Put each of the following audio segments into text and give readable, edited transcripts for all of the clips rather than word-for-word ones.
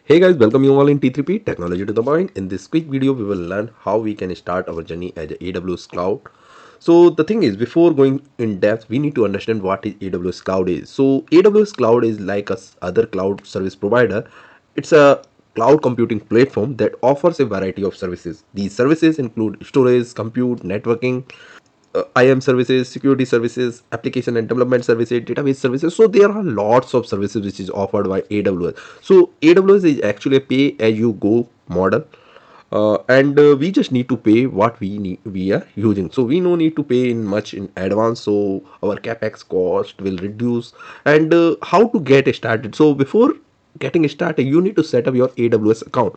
Hey guys, welcome you all in T3P Technology to the Point. In this quick video, we will learn how we can start our journey as a AWS Cloud. So the thing is, before going in depth, we need to understand what is AWS Cloud is. So AWS Cloud is like a other cloud service provider. It's a cloud computing platform that offers a variety of services. These services include storage, compute, networking, IAM services, security services, application and development services, database services. So there are lots of services which is offered by AWS. So AWS is actually a pay as you go model. And we just need to pay what we are using, so we no need to pay in much in advance, so our capex cost will reduce. And how to get started? So before getting started, you need to set up your AWS account.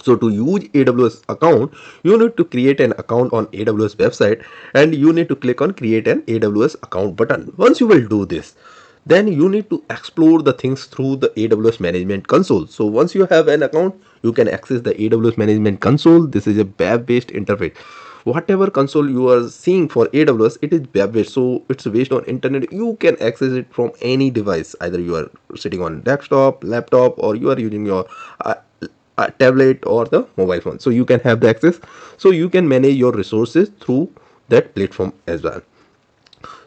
So to use AWS account, you need to create an account on AWS website, and you need to click on create an AWS account button. Once you will do this, then you need to explore the things through the AWS Management Console. So once you have an account, you can access the AWS Management Console. This is a web-based interface. Whatever console you are seeing for AWS, it is web-based, so it's based on internet. You can access it from any device, either you are sitting on desktop, laptop, or you are using your tablet or the mobile phone, so you can have the access, so you can manage your resources through that platform as well.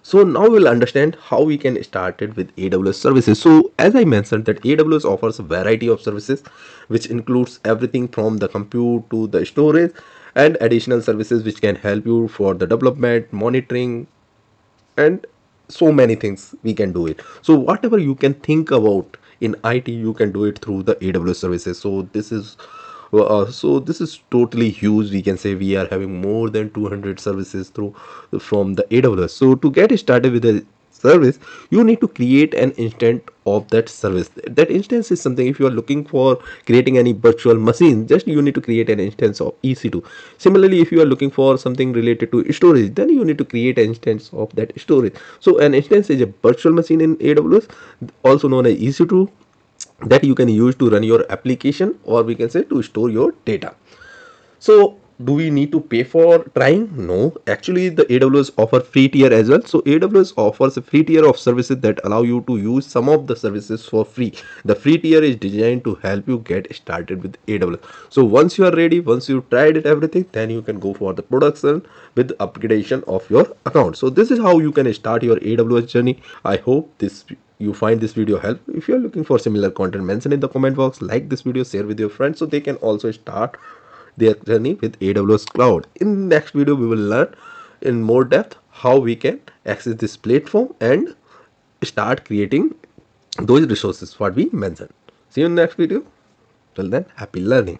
So now we'll understand how we can start it with AWS services. So as I mentioned that AWS offers a variety of services, which includes everything from the compute to the storage and additional services which can help you for the development, monitoring, and so many things we can do it. So whatever you can think about in IT, you can do it through the AWS services. So this is totally huge. We can say we are having more than 200 services through from the AWS. So to get started with the service, you need to create an instance of that service. That instance is something, if you are looking for creating any virtual machine, just you need to create an instance of EC2. Similarly, if you are looking for something related to storage, then you need to create an instance of that storage. So an instance is a virtual machine in AWS, also known as EC2, that you can use to run your application, or we can say to store your data. So do we need to pay for trying? No, actually the AWS offer free tier as well. So AWS offers a free tier of services that allow you to use some of the services for free. The free tier is designed to help you get started with AWS. So once you are ready, once you tried it everything, then you can go for the production with upgradation of your account. So this is how you can start your AWS journey. I hope you find this video helpful. If you are looking for similar content, mention in the comment box, like this video, share with your friends so they can also start their journey with AWS Cloud. In next video, we will learn in more depth how we can access this platform and start creating those resources what we mentioned. See you in the next video. Till then, happy learning.